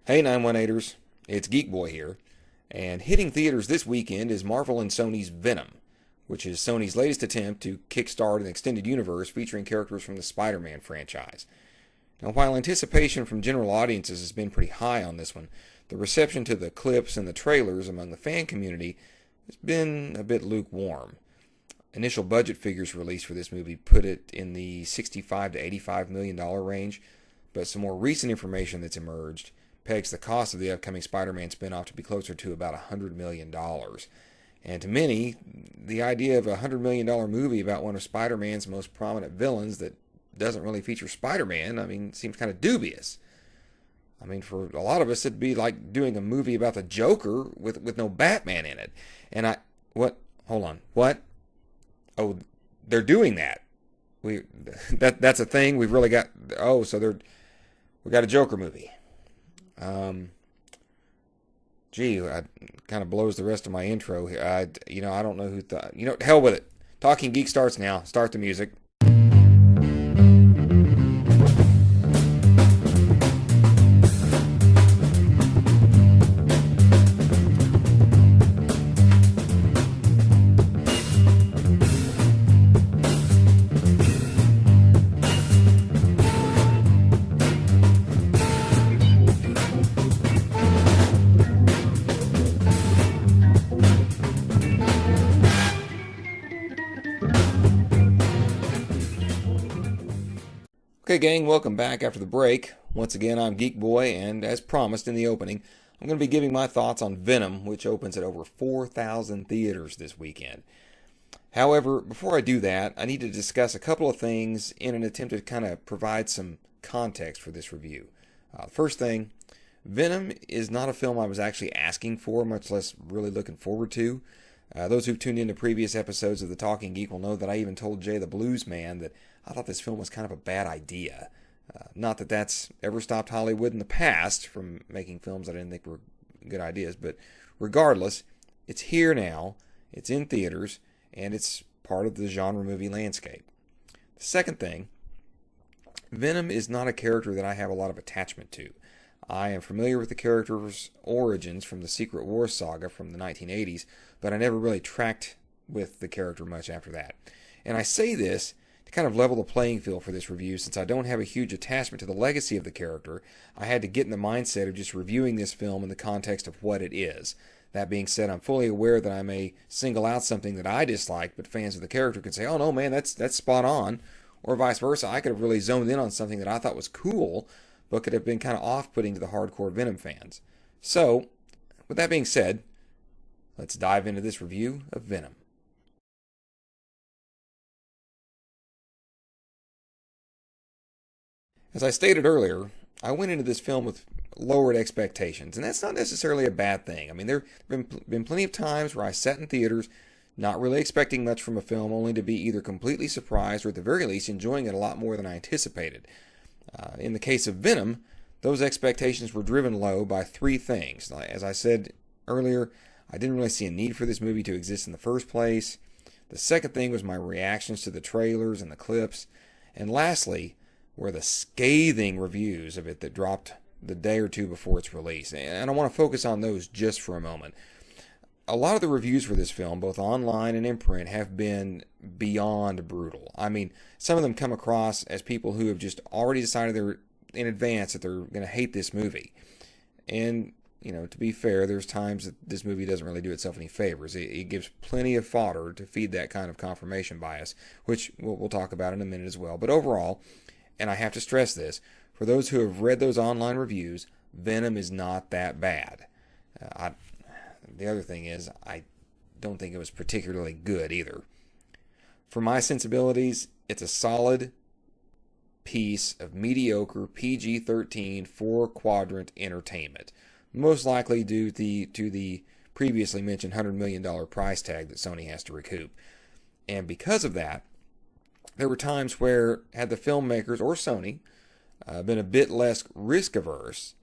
Hey 918ers, it's Geekboy here, and hitting theaters this weekend is Marvel and Sony's Venom, which is Sony's latest attempt to kickstart an extended universe featuring characters from the Spider-Man franchise. Now, while anticipation from general audiences has been pretty high on this one, the reception to the clips and the trailers among the fan community has been a bit lukewarm. Initial budget figures released for this movie put it in the $65 to $85 million range, but some more recent information that's emerged pegs the cost of the upcoming Spider-Man spinoff to be closer to about $100 million. And to many, the idea of a $100 million movie about one of Spider-Man's most prominent villains that doesn't really feature Spider-Man, seems kind of dubious. For a lot of us, it'd be like doing a movie about the Joker with no Batman in it. And hold on, what? Oh, they're doing that. That's a thing. We've really got, we got a Joker movie. It kind of blows the rest of my intro. I don't know who thought. Hell with it. Talking Geek starts now. Start the music. Okay, gang, welcome back after the break. Once again, I'm Geekboy, and as promised in the opening, I'm going to be giving my thoughts on Venom, which opens at over 4,000 theaters this weekend. However, before I do that, I need to discuss a couple of things in an attempt to kind of provide some context for this review. First thing, Venom is not a film I was actually asking for, much less really looking forward to. Those who've tuned into previous episodes of the Talking Geek will know that I even told Jay the Blues Man that I thought this film was kind of a bad idea. Not that that's ever stopped Hollywood in the past from making films that I didn't think were good ideas, but regardless, it's here now, it's in theaters, and it's part of the genre movie landscape. The second thing, Venom is not a character that I have a lot of attachment to. I am familiar with the character's origins from the Secret Wars saga from the 1980s, but I never really tracked with the character much after that. And I say this to kind of level the playing field for this review, since I don't have a huge attachment to the legacy of the character. I had to get in the mindset of just reviewing this film in the context of what it is. That being said, I'm fully aware that I may single out something that I dislike, but fans of the character could say, oh no man, that's spot on. Or vice versa, I could have really zoned in on something that I thought was cool, but could have been kind of off-putting to the hardcore Venom fans. So, with that being said, let's dive into this review of Venom. As I stated earlier, I went into this film with lowered expectations, and that's not necessarily a bad thing. There have been plenty of times where I sat in theaters not really expecting much from a film, only to be either completely surprised or at the very least enjoying it a lot more than I anticipated. In the case of Venom, those expectations were driven low by three things. As I said earlier, I didn't really see a need for this movie to exist in the first place. The second thing was my reactions to the trailers and the clips. And lastly, were the scathing reviews of it that dropped the day or two before its release. And I want to focus on those just for a moment. A lot of the reviews for this film, both online and in print, have been beyond brutal. Some of them come across as people who have just already decided in advance that they're going to hate this movie. And, to be fair, there's times that this movie doesn't really do itself any favors. It gives plenty of fodder to feed that kind of confirmation bias, which we'll talk about in a minute as well. But overall, and I have to stress this, for those who have read those online reviews, Venom is not that bad. The other thing is, I don't think it was particularly good either. For my sensibilities, it's a solid piece of mediocre PG-13 four-quadrant entertainment, most likely due to the previously mentioned $100 million price tag that Sony has to recoup. And because of that, there were times where, had the filmmakers or Sony been a bit less risk-averse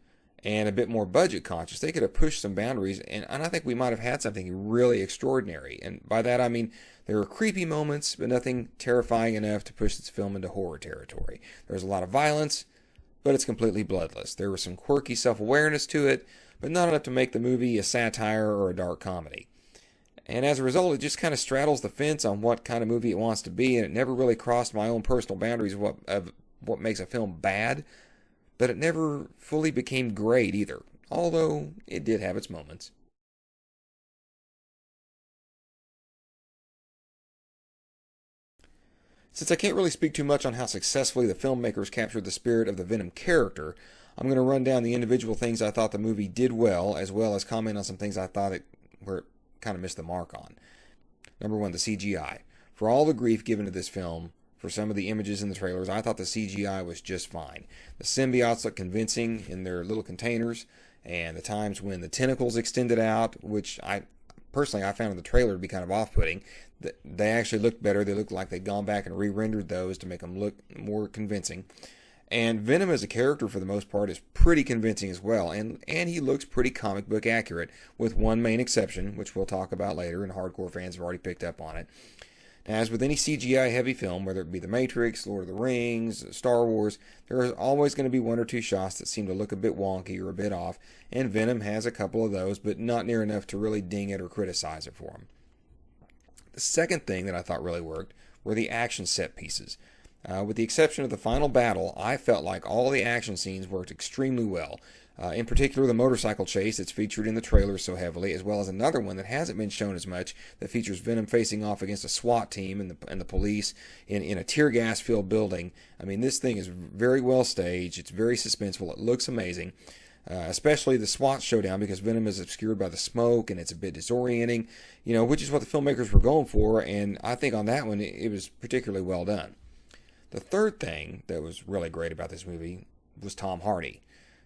and a bit more budget conscious, they could have pushed some boundaries, and I think we might have had something really extraordinary. And by that I mean there were creepy moments, but nothing terrifying enough to push this film into horror territory. There was a lot of violence, but it's completely bloodless. There was some quirky self-awareness to it, but not enough to make the movie a satire or a dark comedy. And as a result, it just kind of straddles the fence on what kind of movie it wants to be, and it never really crossed my own personal boundaries of what makes a film bad, but it never fully became great either, although it did have its moments. Since I can't really speak too much on how successfully the filmmakers captured the spirit of the Venom character, I'm going to run down the individual things I thought the movie did well, as well as comment on some things I thought where it kind of missed the mark on. Number one, the CGI. For all the grief given to this film, for some of the images in the trailers, I thought the CGI was just fine. The symbiotes look convincing in their little containers, and the times when the tentacles extended out, which I found in the trailer to be kind of off-putting. They actually looked better. They looked like they'd gone back and re-rendered those to make them look more convincing. And Venom as a character, for the most part, is pretty convincing as well. And he looks pretty comic book accurate, with one main exception, which we'll talk about later, and hardcore fans have already picked up on it. Now, as with any CGI-heavy film, whether it be The Matrix, Lord of the Rings, Star Wars, there is always going to be one or two shots that seem to look a bit wonky or a bit off, and Venom has a couple of those, but not near enough to really ding it or criticize it for him. The second thing that I thought really worked were the action set pieces. With the exception of the final battle, I felt like all the action scenes worked extremely well. In particular, the motorcycle chase that's featured in the trailer so heavily, as well as another one that hasn't been shown as much, that features Venom facing off against a SWAT team and the police in a tear gas-filled building. I mean, this thing is very well staged. It's very suspenseful. It looks amazing. Especially the SWAT showdown, because Venom is obscured by the smoke and it's a bit disorienting, which is what the filmmakers were going for, and I think on that one it was particularly well done. The third thing that was really great about this movie was Tom Hardy.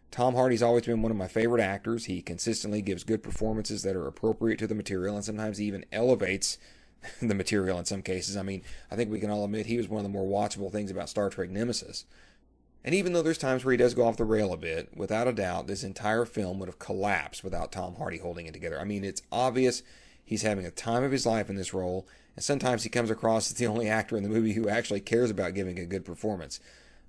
Tom Hardy's always been one of my favorite actors. He consistently gives good performances that are appropriate to the material, and sometimes he even elevates the material in some cases. I mean, I think we can all admit he was one of the more watchable things about Star Trek Nemesis. And even though there's times where he does go off the rail a bit, without a doubt, this entire film would have collapsed without Tom Hardy holding it together. I mean, it's obvious he's having a time of his life in this role, and sometimes he comes across as the only actor in the movie who actually cares about giving a good performance.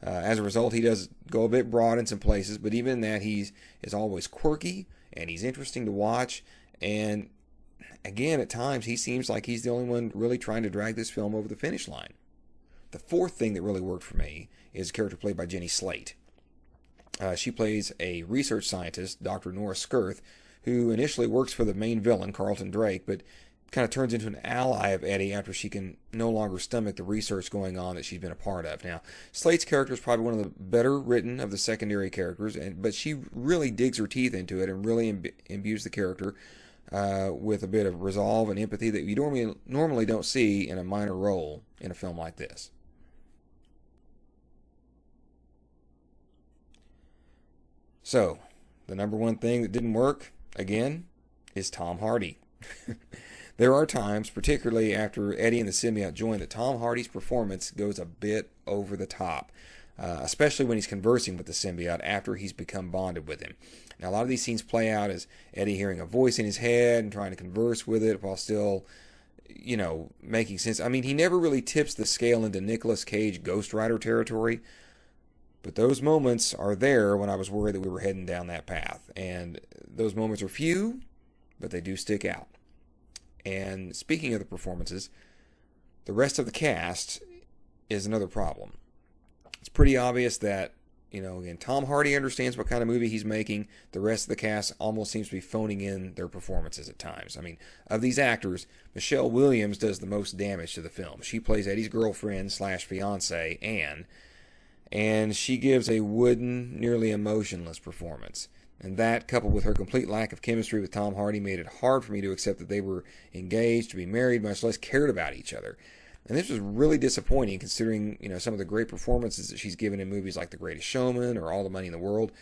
As a result, he does go a bit broad in some places, but even in that, he is always quirky, and he's interesting to watch, and again, at times, he seems like he's the only one really trying to drag this film over the finish line. The fourth thing that really worked for me is a character played by Jenny Slate. She plays a research scientist, Dr. Nora Skirth, who initially works for the main villain, Carlton Drake, but kind of turns into an ally of Eddie after she can no longer stomach the research going on that she's been a part of. Now, Slate's character is probably one of the better written of the secondary characters, but she really digs her teeth into it and really imbues the character with a bit of resolve and empathy that you normally don't see in a minor role in a film like this. So, the number one thing that didn't work, again, is Tom Hardy. There are times, particularly after Eddie and the symbiote join, that Tom Hardy's performance goes a bit over the top, especially when he's conversing with the symbiote after he's become bonded with him. Now, a lot of these scenes play out as Eddie hearing a voice in his head and trying to converse with it while still, making sense. I mean, he never really tips the scale into Nicolas Cage Ghost Rider territory, but those moments are there when I was worried that we were heading down that path. And those moments are few, but they do stick out. And speaking of the performances, the rest of the cast is another problem. It's pretty obvious that, again, Tom Hardy understands what kind of movie he's making. The rest of the cast almost seems to be phoning in their performances at times. I mean, of these actors, Michelle Williams does the most damage to the film. She plays Eddie's girlfriend / fiancée, Anne, and she gives a wooden, nearly emotionless performance. And that, coupled with her complete lack of chemistry with Tom Hardy, made it hard for me to accept that they were engaged, to be married, much less cared about each other. And this was really disappointing, considering some of the great performances that she's given in movies like The Greatest Showman or All the Money in the World.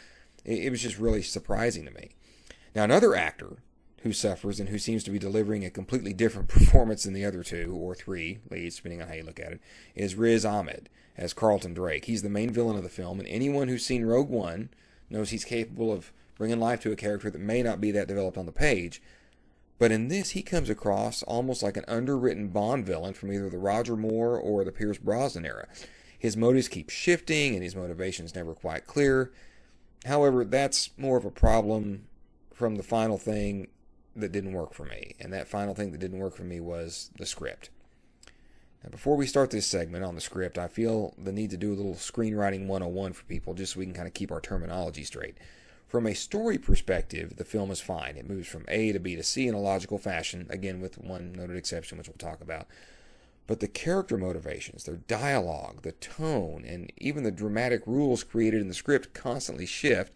It was just really surprising to me. Now, another actor who suffers and who seems to be delivering a completely different performance than the other two, or three leads, depending on how you look at it, is Riz Ahmed as Carlton Drake. He's the main villain of the film, and anyone who's seen Rogue One knows he's capable of bringing life to a character that may not be that developed on the page. But in this, he comes across almost like an underwritten Bond villain from either the Roger Moore or the Pierce Brosnan era. His motives keep shifting and his motivation's never quite clear. However, that's more of a problem from the final thing that didn't work for me. And that final thing that didn't work for me was the script. Now, before we start this segment on the script, I feel the need to do a little screenwriting 101 for people just so we can kind of keep our terminology straight. From a story perspective, the film is fine. It moves from A to B to C in a logical fashion, again with one noted exception, which we'll talk about. But the character motivations, their dialogue, the tone, and even the dramatic rules created in the script constantly shift.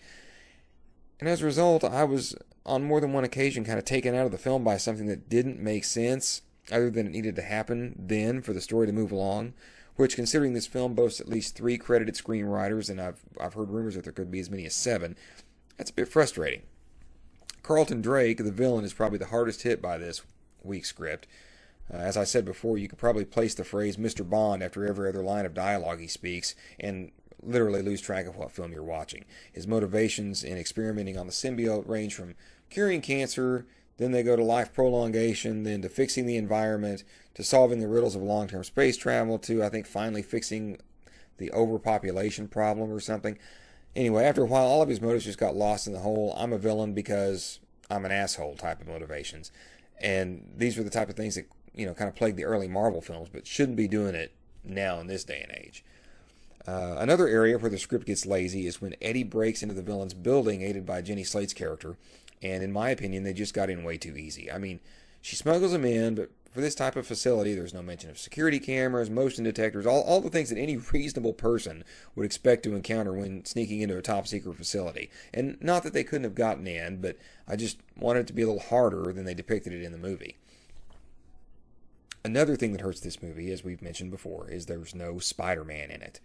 And as a result, I was on more than one occasion kind of taken out of the film by something that didn't make sense, other than it needed to happen then for the story to move along, which, considering this film boasts at least 3 credited screenwriters, and I've heard rumors that there could be as many as 7, that's a bit frustrating. Carlton Drake, the villain, is probably the hardest hit by this week's script. As I said before, you could probably place the phrase Mr. Bond after every other line of dialogue he speaks and literally lose track of what film you're watching. His motivations in experimenting on the symbiote range from curing cancer, then they go to life prolongation, then to fixing the environment, to solving the riddles of long-term space travel, to, I think, finally fixing the overpopulation problem or something. Anyway, after a while, all of his motives just got lost in the whole I'm a villain because I'm an asshole type of motivations. And these were the type of things that, kind of plagued the early Marvel films, but shouldn't be doing it now in this day and age. Another area where the script gets lazy is when Eddie breaks into the villain's building, aided by Jenny Slate's character, and in my opinion, they just got in way too easy. I mean, she smuggles him in, but for this type of facility, there's no mention of security cameras, motion detectors, all the things that any reasonable person would expect to encounter when sneaking into a top-secret facility. And not that they couldn't have gotten in, but I just wanted it to be a little harder than they depicted it in the movie. Another thing that hurts this movie, as we've mentioned before, is there's no Spider-Man in it.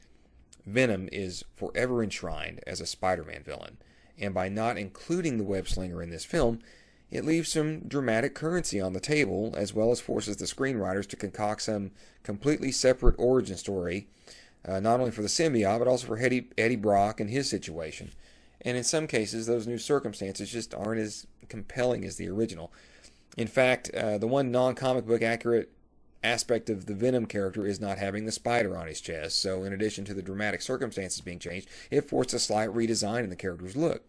Venom is forever enshrined as a Spider-Man villain, and by not including the web-slinger in this film, it leaves some dramatic currency on the table, as well as forces the screenwriters to concoct some completely separate origin story, not only for the symbiote, but also for Eddie Brock and his situation. And in some cases, those new circumstances just aren't as compelling as the original. In fact, the one non-comic book accurate aspect of the Venom character is not having the spider on his chest, so in addition to the dramatic circumstances being changed, it forced a slight redesign in the character's look.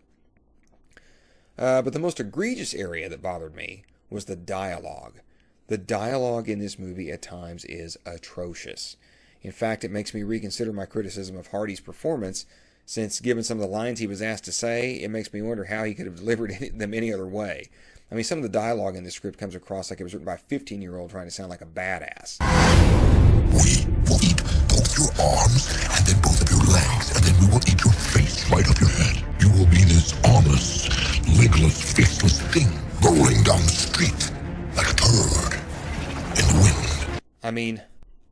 But the most egregious area that bothered me was the dialogue. The dialogue in this movie at times is atrocious. In fact, it makes me reconsider my criticism of Hardy's performance, since given some of the lines he was asked to say, it makes me wonder how he could have delivered them any other way. I mean, some of the dialogue in this script comes across like it was written by a 15-year-old trying to sound like a badass. We will eat both your arms and then both of your legs, and then we will eat your face right up your head. You will be this armless, legless, faceless thing rolling down the street like a turd in the wind. I mean,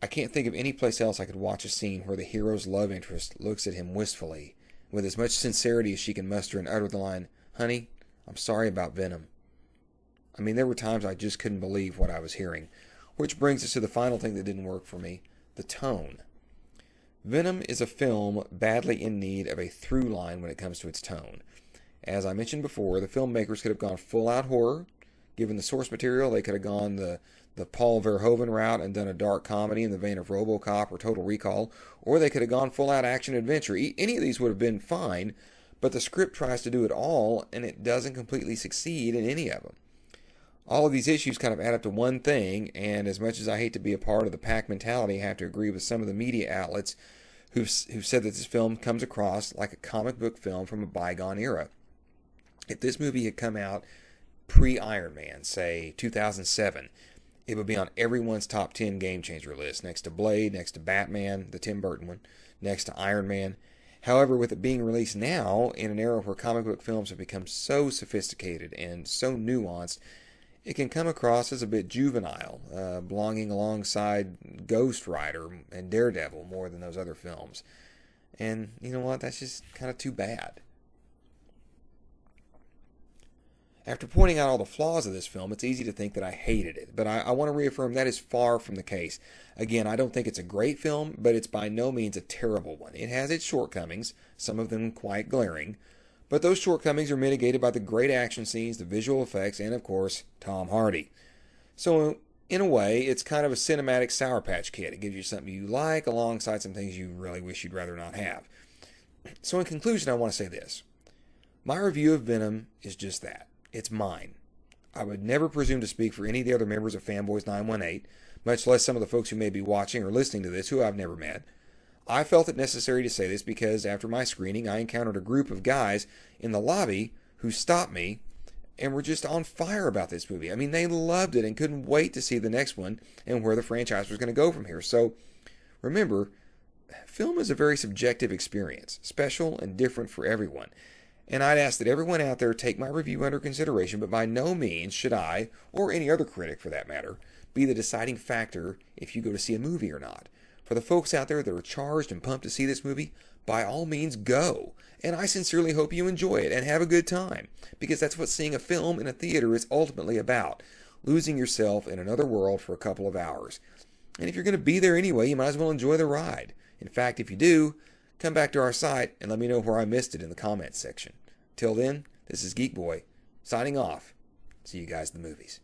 I can't think of any place else I could watch a scene where the hero's love interest looks at him wistfully, with as much sincerity as she can muster, and utter the line, "Honey, I'm sorry about Venom." I mean, there were times I just couldn't believe what I was hearing. Which brings us to the final thing that didn't work for me, the tone. Venom is a film badly in need of a through line when it comes to its tone. As I mentioned before, the filmmakers could have gone full-out horror. Given the source material, they could have gone the Paul Verhoeven route and done a dark comedy in the vein of RoboCop or Total Recall, or they could have gone full-out action-adventure. Any of these would have been fine, but the script tries to do it all, and it doesn't completely succeed in any of them. All of these issues kind of add up to one thing, and as much as I hate to be a part of the pack mentality, I have to agree with some of the media outlets who've said that this film comes across like a comic book film from a bygone era. If this movie had come out pre-Iron Man, say 2007, it would be on everyone's top 10 game changer list, next to Blade, next to Batman, the Tim Burton one, next to Iron Man. However, with it being released now, in an era where comic book films have become so sophisticated and so nuanced, it can come across as a bit juvenile, belonging alongside Ghost Rider and Daredevil more than those other films. And you know what? That's just kind of too bad. After pointing out all the flaws of this film, it's easy to think that I hated it, but I want to reaffirm that is far from the case. Again, I don't think it's a great film, but it's by no means a terrible one. It has its shortcomings, some of them quite glaring, but those shortcomings are mitigated by the great action scenes, the visual effects, and of course, Tom Hardy. So, in a way, it's kind of a cinematic Sour Patch Kid. It gives you something you like alongside some things you really wish you'd rather not have. So in conclusion, I want to say this. My review of Venom is just that. It's mine. I would never presume to speak for any of the other members of Fanboys 918, much less some of the folks who may be watching or listening to this who I've never met. I felt it necessary to say this because after my screening, I encountered a group of guys in the lobby who stopped me and were just on fire about this movie. I mean, they loved it and couldn't wait to see the next one and where the franchise was going to go from here. So remember, film is a very subjective experience, special and different for everyone. And I'd ask that everyone out there take my review under consideration, but by no means should I, or any other critic for that matter, be the deciding factor if you go to see a movie or not. For the folks out there that are charged and pumped to see this movie, by all means go. And I sincerely hope you enjoy it and have a good time, because that's what seeing a film in a theater is ultimately about, losing yourself in another world for a couple of hours. And if you're going to be there anyway, you might as well enjoy the ride. In fact, if you do, come back to our site and let me know where I missed it in the comments section. Till then, this is Geekboy, signing off. See you guys in the movies.